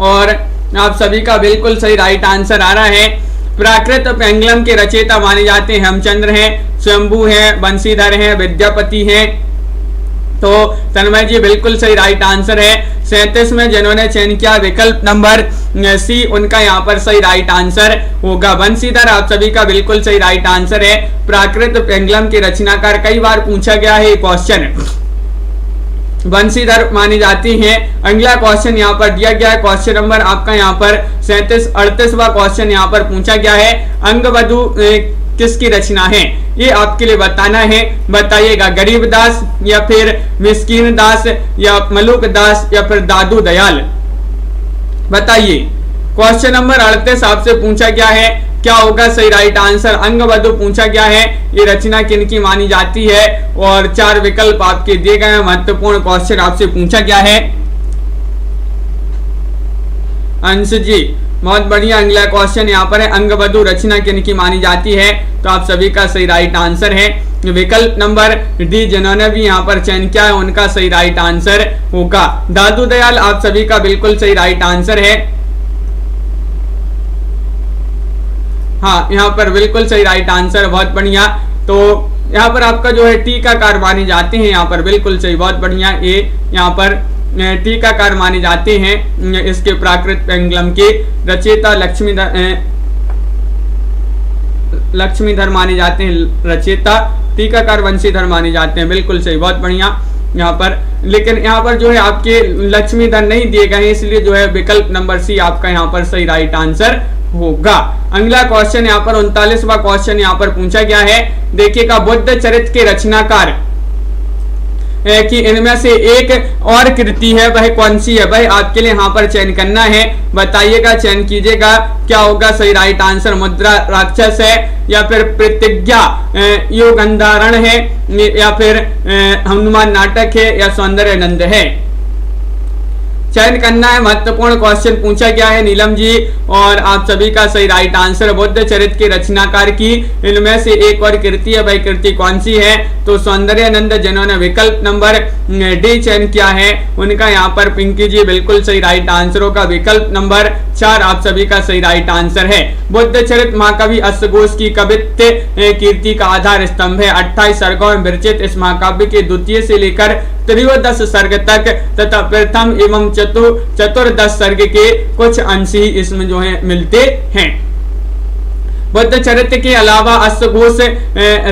और आप सभी का बिल्कुल सही राइट आंसर आ रहा है। प्राकृत पेंगलम के रचयिता माने जाते हैं हेमचंद्र हैं, स्वयंभू हैं, बंशीधर हैं, विद्यापति हैं, तो तन्मय जी बिल्कुल सही राइट आंसर है। 37 में जिन्होंने चयन किया विकल्प नंबर सी, उनका यहाँ पर सही राइट आंसर होगा। बंशीधर आप सभी का बिल्कुल सही राइट आंसर है। प्राकृत पेंगलम के रचनाकार, कई बार पूछा गया है क्वेश्चन, बंशीधर मानी जाती हैं। अगला क्वेश्चन यहाँ पर दिया गया है, क्वेश्चन नंबर आपका यहाँ पर 37-38वां क्वेश्चन यहाँ पर पूछा गया है, अंगवधु किसकी रचना है, ये आपके लिए बताना है। बताइएगा, गरीबदास या फिर मिस्कीन दास या मलुक दास या फिर दादू दयाल, बताइए। क्वेश्चन नंबर 38 आपसे पूछा गया है, क्या होगा सही राइट आंसर। अंगवधु पूछा गया है, ये रचना किनकी मानी जाती है, और 4 विकल्प आपके दिए गए हैं। महत्वपूर्ण क्वेश्चन आपसे पूछा गया है। अंश जी बहुत बढ़िया। अगला क्वेश्चन यहाँ पर है, अंगवधु रचना किनकी मानी जाती है, तो आप सभी का सही राइट आंसर है विकल्प नंबर डी, जिन्होंने भी यहाँ पर चयन किया है उनका सही राइट आंसर होगा दादू दयाल। आप सभी का बिल्कुल सही राइट आंसर है। हाँ, यहाँ पर बिल्कुल सही राइट आंसर, बहुत बढ़िया। तो यहाँ पर आपका जो है टीकाकार माने जाते हैं, यहाँ पर बिल्कुल सही, बहुत बढ़िया। ये यहाँ पर टीकाकार माने जाते हैं, इसके प्राकृत पेंगलम के रचयिता लक्ष्मीधर माने जाते हैं, रचयिता टीकाकार वंशीधर माने जाते हैं, बिल्कुल सही, बहुत बढ़िया। यहाँ पर लेकिन यहाँ पर जो है आपके लक्ष्मीधर नहीं दिए गए हैं, इसलिए जो है विकल्प नंबर सी आपका यहाँ पर सही राइट आंसर होगा। अगला क्वेश्चन यहाँ पर 39वां क्वेश्चन यहाँ पर पूछा गया है। देखिएगा, बुद्ध चरित्र के रचनाकार कि इनमें से एक और कृति है, वह कौन सी है, वह आपके लिए यहाँ पर चयन करना है। बताइएगा, चयन कीजिएगा, क्या होगा सही राइट आंसर। मुद्रा राक्षस है, या फिर प्रतिज्ञा योगंधारण है, या फिर हनुमान नाटक है, या सौंदर्य नंद है। चयन करना है। महत्वपूर्ण क्वेश्चन पूछा गया है नीलम जी, और आप सभी का सही राइट आंसर। बुद्ध चरित्र के रचनाकार की इनमें से एक और कृति है, वह कृति कौन सी है, तो सौंदर्य नंद, जिन्होंने विकल्प नंबर डी चयन किया है उनका यहाँ पर पिंकी जी बिल्कुल सही राइट आंसर होगा। विकल्प नंबर 4 आप सभी का सही राइट आंसर है। बुद्ध चरित्र महाकवि अश्वघोष की कवित्व कीर्ति का आधार स्तंभ है। 28 सर्गों में विरचित इस महाकाव्य के द्वितीय से लेकर त्रयोदश सर्ग तक तथा प्रथम एवं चतुर्दश सर्ग के कुछ अंश ही इसमें जो है मिलते हैं। बुद्ध चरित्र के अलावा अश्वघोष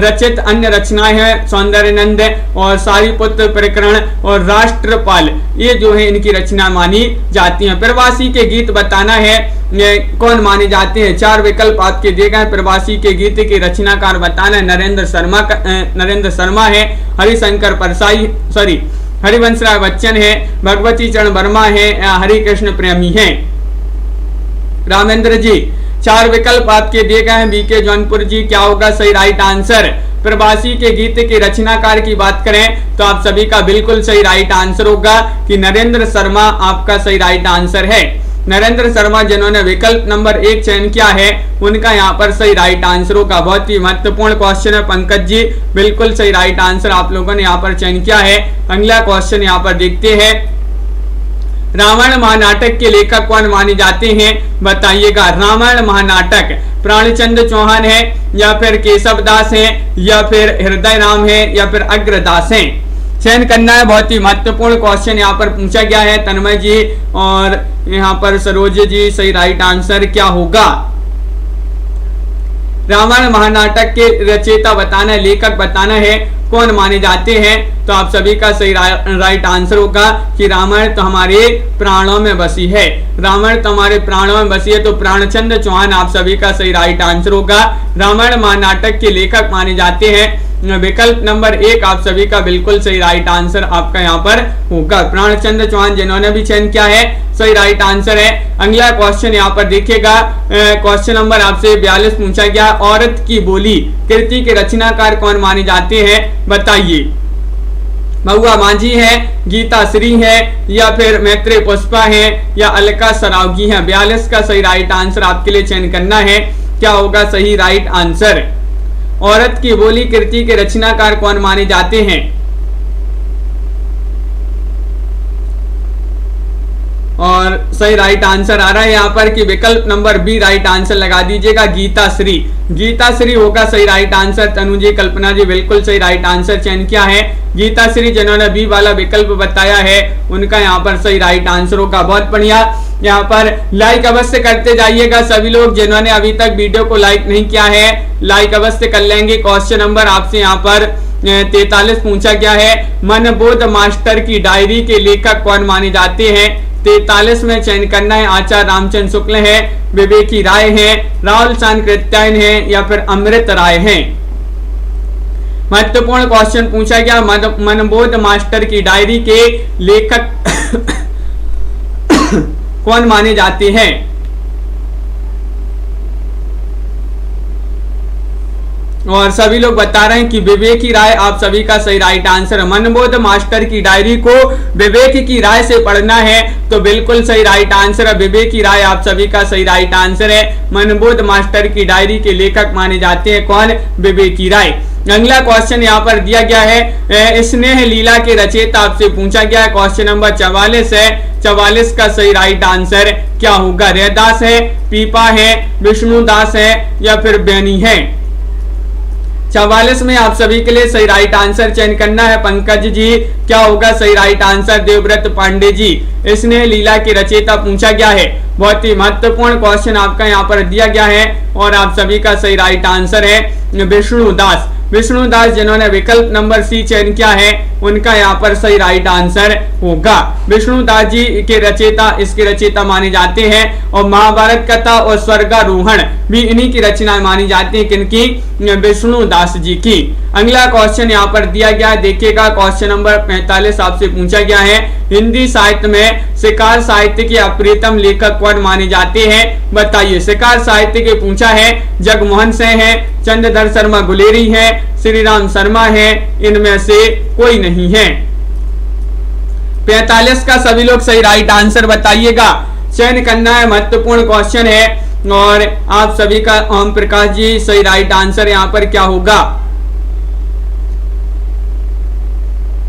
रचित अन्य रचनाएं हैं सौंदर्यनंद और सारिपुत्र प्रकरण और राष्ट्रपाल, ये जो है इनकी रचना मानी जाती हैं। प्रवासी के गीत बताना है, कौन माने जाते हैं। 4 विकल्प आपके दिए गए। प्रवासी के गीत के रचनाकार बताना है नरेंद्र शर्मा है, हरिशंकर परसाई हरिवंश राय बच्चन है, भगवती चरण वर्मा है, हरि कृष्ण प्रेमी है। रामेंद्र जी 4 विकल्प आपके दिए गए हैं। बीके जौनपुर जी, क्या होगा सही राइट आंसर। प्रवासी के गीत के रचनाकार की बात करें तो आप सभी का बिल्कुल सही राइट आंसर होगा कि नरेंद्र शर्मा आपका सही राइट आंसर है। नरेंद्र शर्मा, जिन्होंने विकल्प नंबर 1 चयन किया है उनका यहाँ पर सही राइट आंसर होगा। बहुत ही महत्वपूर्ण क्वेश्चन है पंकज जी, बिल्कुल सही राइट आंसर आप लोगों ने यहाँ पर चयन किया है। अगला क्वेश्चन यहाँ पर देखते हैं, रामायण महानाटक के लेखक कौन माने जाते हैं, बताइएगा। रामायण महानाटक प्राणचंद्र चौहान है, या फिर केशव दास है, या फिर हृदय राम है, या फिर अग्रदास है। चयन करना है। बहुत ही महत्वपूर्ण क्वेश्चन यहाँ पर पूछा गया है तन्मय जी और यहाँ पर सरोज जी, सही राइट आंसर क्या होगा। रामायण महानाटक के रचयिता बताना है, लेखक बताना है, कौन माने जाते हैं, तो आप सभी का सही राइट आंसर होगा कि रामायण तो हमारे प्राणों में बसी है। रामायण तो हमारे प्राणों में बसी है, तो प्राणचंद्र चौहान आप सभी का सही राइट आंसर होगा। रामायण महानाटक के लेखक माने जाते हैं विकल्प नंबर 1 आप सभी का बिल्कुल सही राइट आंसर आपका यहाँ पर होगा। प्राणचंद्र चौहान, जिन्होंने भी चयन किया है, सही राइट आंसर है। अगला क्वेश्चन यहाँ पर देखिएगा, क्वेश्चन नंबर आपसे 42 पूछा गया, औरत की बोली कृति के रचनाकार कौन माने जाते हैं, बताइए। महुआ माझी है, गीता श्री है, या फिर मैत्रेय पुष्पा है, या अलका सरावगी है। 42 का सही राइट आंसर आपके लिए चयन करना है, क्या होगा सही राइट आंसर। औरत की बोली कृति के रचनाकार कौन माने जाते हैं। और सही राइट आंसर आ रहा है यहाँ पर कि विकल्प नंबर बी राइट आंसर लगा दीजिएगा, गीता श्री। गीता श्री होगा सही राइट आंसर। तनु जी, कल्पना जी बिल्कुल सही राइट आंसर चयन किया है। गीता श्री जिन्होंने बी वाला विकल्प बताया है उनका यहाँ पर सही राइट आंसर होगा। बहुत बढ़िया। यहाँ पर लाइक अवश्य करते जाइएगा सभी लोग। जिन्होंने अभी तक वीडियो को लाइक नहीं किया है लाइक अवश्य कर लेंगे। क्वेश्चन नंबर आपसे यहाँ पर 43 पूछा गया है, मनबोध मास्टर की डायरी के लेखक कौन माने जाते हैं। 43 में चयन करना है। आचार्य रामचंद्र शुक्ल है, विवेकी राय है, राहुल सांकृत्यायन है या फिर अमृत राय है। महत्वपूर्ण क्वेश्चन पूछा गया, मनबोध मास्टर की डायरी के लेखक कौन माने जाते हैं। और सभी लोग बता रहे हैं कि विवेकी राय आप सभी का सही राइट आंसर है। मनबोध मास्टर की डायरी को विवेक की राय से पढ़ना है तो बिल्कुल सही राइट आंसर है। विवेकी राय आप सभी का सही राइट आंसर है। मनबोध मास्टर की डायरी के लेखक माने जाते हैं कौन, विवेकी राय। अगला क्वेश्चन यहाँ पर दिया गया है, स्नेह लीला के रचयिता आपसे पूछा गया है। क्वेश्चन नंबर 44 है। 44 का सही राइट आंसर क्या होगा। रैदास है, पीपा है, विष्णुदास है या फिर बेनी है। 44 में आप सभी के लिए सही राइट आंसर चयन करना है। पंकज जी क्या होगा सही राइट आंसर। देवव्रत पांडे जी, इसने लीला के रचयिता पूछा गया है। बहुत ही महत्वपूर्ण क्वेश्चन आपका यहाँ पर दिया गया है और आप सभी का सही राइट आंसर है विष्णुदास। विष्णुदास जिन्होंने विकल्प नंबर सी चयन किया है उनका यहाँ पर सही राइट आंसर होगा। विष्णुदास जी के रचयिता इसके रचयिता माने जाते हैं और महाभारत कथा और स्वर्गारोहण भी इन्हीं की रचना मानी जाती है। किनकी, विष्णुदास जी की। अगला क्वेश्चन यहाँ पर दिया गया है, देखिएगा। क्वेश्चन नंबर 45 आपसे पूछा गया है, हिंदी साहित्य में शिकार साहित्य के अप्रियतम लेखक कौन माने जाते हैं, बताइए। शिकार साहित्य के पूछा है, जगमोहन सिंह है, चंद्रधर शर्मा गुलेरी है, श्री राम शर्मा है, इनमें से कोई नहीं है। 45 का सभी लोग सही राइट आंसर बताइएगा। चयन करना है, महत्वपूर्ण क्वेश्चन है और आप सभी का ओम प्रकाश जी सही राइट आंसर यहाँ पर क्या होगा।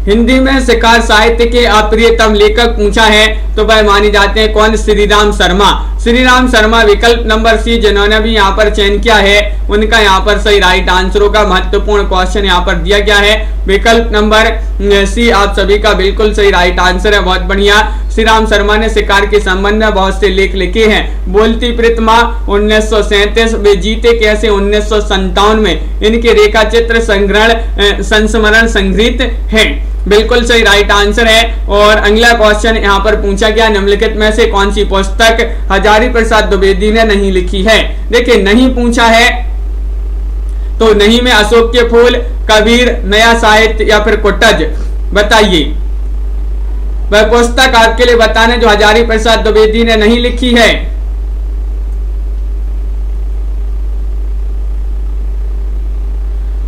हिंदी में शिकार साहित्य के अप्रियतम लेखक पूछा है तो वह माने जाते हैं कौन, श्री राम शर्मा। श्री राम शर्मा विकल्प नंबर सी जिन्होंने भी यहाँ पर चयन किया है उनका यहाँ पर सही राइट आंसर होगा। महत्वपूर्ण क्वेश्चन यहाँ पर दिया गया है, विकल्प नंबर सी आप सभी का बिल्कुल सही राइट आंसर है। बहुत बढ़िया। श्री राम शर्मा ने शिकार के संबंध में बहुत से लेख लिखे हैं। बोलती प्रतिमा 1937, वे जीते कैसे 1957 में इनके रेखा चित्र संग्रहण संस्मरण संग्रहित हैं। बिल्कुल सही राइट आंसर है। और अगला क्वेश्चन यहाँ पर पूछा गया, निम्नलिखित में से कौन सी पुस्तक हजारी प्रसाद द्विवेदी ने नहीं लिखी है। देखिए नहीं पूछा है तो नहीं में अशोक के फूल, कबीर, नया साहित्य या फिर कुटज, बताइए। वह पुस्तक आपके लिए बताने जो हजारी प्रसाद द्विवेदी ने नहीं लिखी है।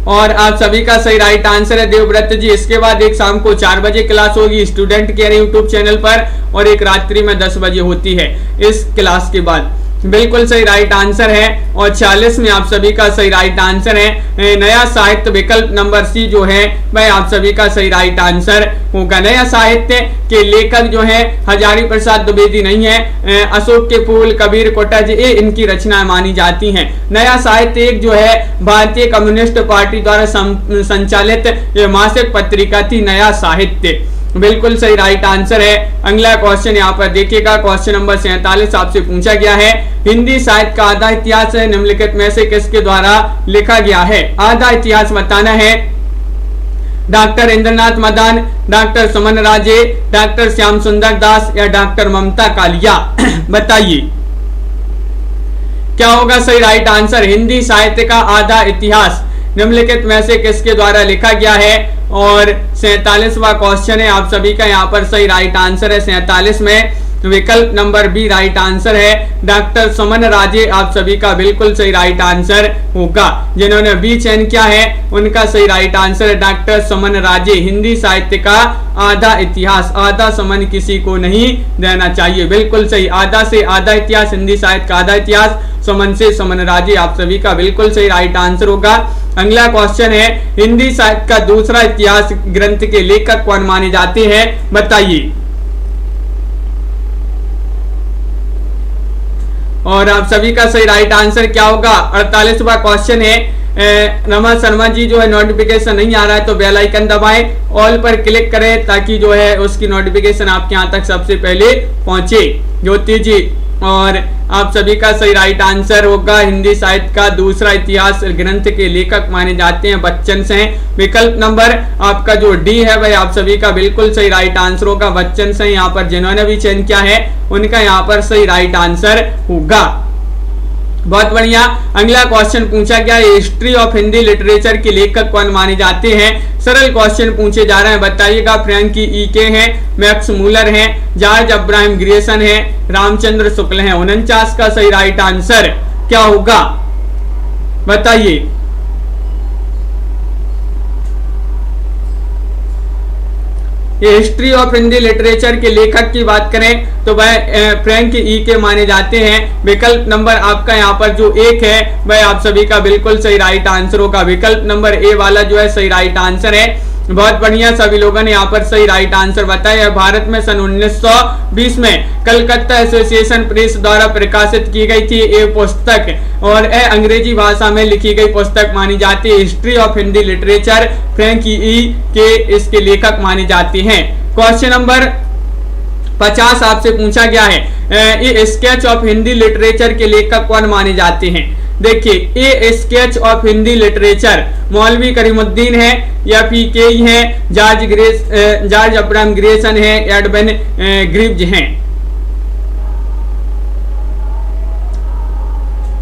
और आप सभी का सही राइट आंसर है देवव्रत जी। इसके बाद एक शाम को 4 बजे क्लास होगी स्टूडेंट केयर यूट्यूब चैनल पर और एक रात्रि में 10 बजे होती है इस क्लास के बाद। बिल्कुल सही राइट आंसर है। और 46 में आप सभी का सही राइट आंसर है नया साहित्य, विकल्प नंबर सी जो है वह आप सभी का सही राइट आंसर होगा। नया साहित्य के लेखक जो है हजारी प्रसाद द्विवेदी नहीं है, अशोक के फूल, कबीर, कुटज ये इनकी रचना मानी जाती हैं। नया साहित्य एक जो है भारतीय कम्युनिस्ट पार्टी द्वारा संचालित मासिक पत्रिका थी नया साहित्य। बिल्कुल सही राइट आंसर है। अगला क्वेश्चन यहाँ पर देखिएगा, क्वेश्चन नंबर 47 आपसे पूछा गया है, हिंदी साहित्य का आधा इतिहास निम्नलिखित में से किसके द्वारा लिखा गया है। आधा इतिहास बताना है। डॉक्टर इंद्रनाथ मदन, डॉक्टर सुमन राजे, डॉक्टर श्याम सुंदर दास या डॉक्टर ममता कालिया, बताइए क्या होगा सही राइट आंसर। हिंदी साहित्य का आधा इतिहास निम्नलिखित में से किसके द्वारा लिखा गया है। और 47वां क्वेश्चन है, आप सभी का यहाँ पर सही राइट आंसर है। 47 में विकल्प नंबर बी राइट आंसर है। डॉक्टर सुमन राजे आप सभी का बिल्कुल सही राइट आंसर होगा। जिन्होंने बी चयन किया है उनका सही राइट आंसर है डॉक्टर सुमन राजे। हिंदी साहित्य का आधा इतिहास, आधा सुमन किसी को नहीं देना चाहिए। बिल्कुल सही, आधा से आधा इतिहास, हिंदी साहित्य का आधा इतिहास, सुमन से सुमन राजे आप सभी का बिल्कुल सही राइट आंसर होगा। अगला क्वेश्चन है, हिंदी साहित्य का दूसरा इतिहास ग्रंथ के लेखक कौन माने जाते हैं, बताइए। और आप सभी का सही राइट आंसर क्या होगा? 48वां क्वेश्चन है। रमा शर्मा जी जो है नोटिफिकेशन नहीं आ रहा है तो बेल आइकन दबाएं, ऑल पर क्लिक करें ताकि जो है उसकी नोटिफिकेशन आपके यहाँ तक सबसे पहले पहुंचे। ज्योति जी, और आप सभी का सही राइट आंसर होगा हिंदी साहित्य का दूसरा इतिहास ग्रंथ के लेखक माने जाते हैं बच्चन से। विकल्प नंबर आपका जो डी है भाई आप सभी का बिल्कुल सही राइट आंसर होगा, बच्चन से। यहाँ पर जिन्होंने भी चयन किया है उनका यहाँ पर सही राइट आंसर होगा। बहुत बढ़िया। अगला क्वेश्चन पूछा गया है, हिस्ट्री ऑफ हिंदी लिटरेचर के लेखक कौन माने जाते हैं? सरल क्वेश्चन पूछे जा रहे हैं, बताइएगा। फ्रैंकी ईके हैं, मैक्स मूलर हैं, जॉर्ज अब्राहम ग्रियर्सन हैं, रामचंद्र शुक्ल हैं। 49 का सही राइट आंसर क्या होगा बताइए। ये हिस्ट्री ऑफ हिंदी लिटरेचर के लेखक की बात करें तो वह फ्रैंक ई के माने जाते हैं। विकल्प नंबर आपका यहाँ पर जो 1 है वह आप सभी का बिल्कुल सही राइट आंसर होगा। विकल्प नंबर ए वाला जो है सही राइट आंसर है। बहुत बढ़िया, सभी लोगों ने यहाँ पर सही राइट आंसर बताया। भारत में सन 1920 में कलकत्ता एसोसिएशन प्रेस द्वारा प्रकाशित की गई थी ये पुस्तक, और यह अंग्रेजी भाषा में लिखी गई पुस्तक मानी जाती है। History of Hindi literature Frank E के इसके लेखक माने जाते हैं। क्वेश्चन नंबर 50 आपसे पूछा गया है, ये स्केच ऑफ हिंदी लिटरेचर के लेखक कौन माने जाते हैं? देखिए, ये स्केच ऑफ हिंदी लिटरेचर मौलवी करीमुद्दीन है या पीके है, जॉर्ज अब्राहम ग्रियर्सन है, एडविन ग्रीव्ज हैं।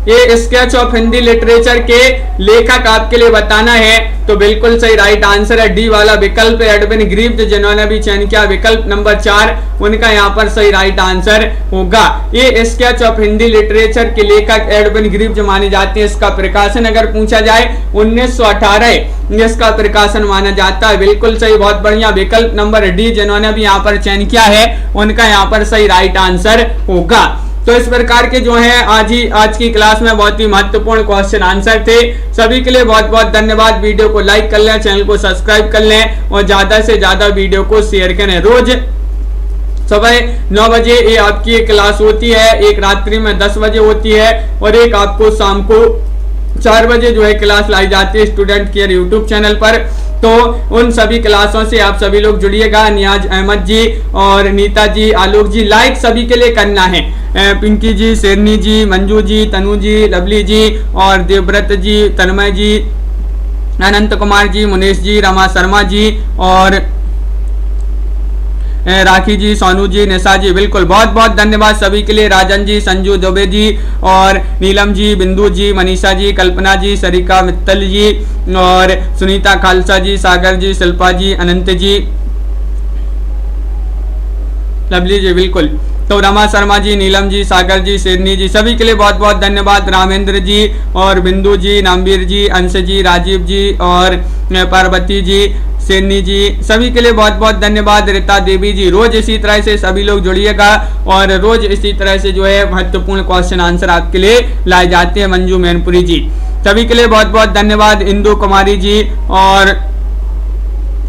ये स्केच ऑफ हिंदी लिटरेचर के लेखक आपके लिए बताना है तो बिल्कुल सही राइट आंसर है डी वाला विकल्प, एडविन ग्रीव्ज। जिन्होंने भी चयन किया विकल्प नंबर 4 उनका यहाँ पर सही राइट आंसर होगा। ये स्केच ऑफ हिंदी लिटरेचर के लेखक एडविन ग्रीव्ज माने जाते हैं। इसका प्रकाशन अगर पूछा जाए 1918 इसका प्रकाशन माना जाता है। बिल्कुल सही, बहुत बढ़िया। विकल्प नंबर डी जिन्होंने भी यहाँ पर चयन किया है उनका यहाँ पर सही राइट आंसर होगा। तो इस प्रकार के जो है आज की क्लास में बहुत ही महत्वपूर्ण क्वेश्चन आंसर थे। सभी के लिए बहुत बहुत धन्यवाद। वीडियो को लाइक कर लें, चैनल को सब्सक्राइब कर लें और ज्यादा से ज्यादा वीडियो को शेयर करें। रोज सुबह 9 बजे ये आपकी एक क्लास होती है, एक रात्रि में 10 बजे होती है और एक आपको शाम को 4 बजे जो है क्लास लाई जाती है स्टूडेंट केयर यूट्यूब चैनल पर। तो उन सभी क्लासों से आप सभी लोग जुड़िएगा। नियाज अहमद जी और नीता जी, आलोक जी, लाइक सभी के लिए करना है। पिंकी जी, शेरनी जी, मंजू जी, तनु जी, लवली जी और देवव्रत जी, तन्मय जी, अनंत कुमार जी, मुनेश जी, रमा शर्मा जी और राखी जी, सोनू जी, निशा जी, बिल्कुल बहुत बहुत धन्यवाद सभी के लिए। राजन जी, संजू दुबे जी और नीलम जी, बिंदु जी, मनीषा जी, कल्पना जी, सरिका मित्तल जी और सुनीता खालसा जी, सागर जी, शिल्पा जी, अनंत जी, लवली जी, बिल्कुल। तो रमा शर्मा जी, नीलम जी, सागर जी, शेरनी जी, सभी के लिए बहुत बहुत धन्यवाद। रामेंद्र जी और बिंदु जी, नामवीर जी, अंश जी, राजीव जी और पार्वती जी, शेरनी जी, सभी के लिए बहुत बहुत धन्यवाद। रीता देवी जी, रोज इसी तरह से सभी लोग जुड़िएगा और रोज इसी तरह से जो है महत्वपूर्ण क्वेश्चन आंसर आपके लिए लाए जाते हैं। मंजू मैनपुरी जी, सभी के लिए बहुत बहुत धन्यवाद। इंदु कुमारी जी, और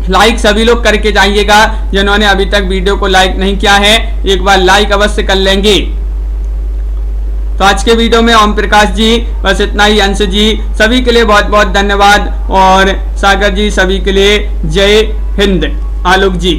लाइक सभी लोग करके जाइएगा। जिन्होंने अभी तक वीडियो को लाइक नहीं किया है एक बार लाइक अवश्य कर लेंगे। तो आज के वीडियो में ओम प्रकाश जी बस इतना ही, अंश जी सभी के लिए बहुत बहुत धन्यवाद और सागर जी सभी के लिए जय हिंद, आलोक जी।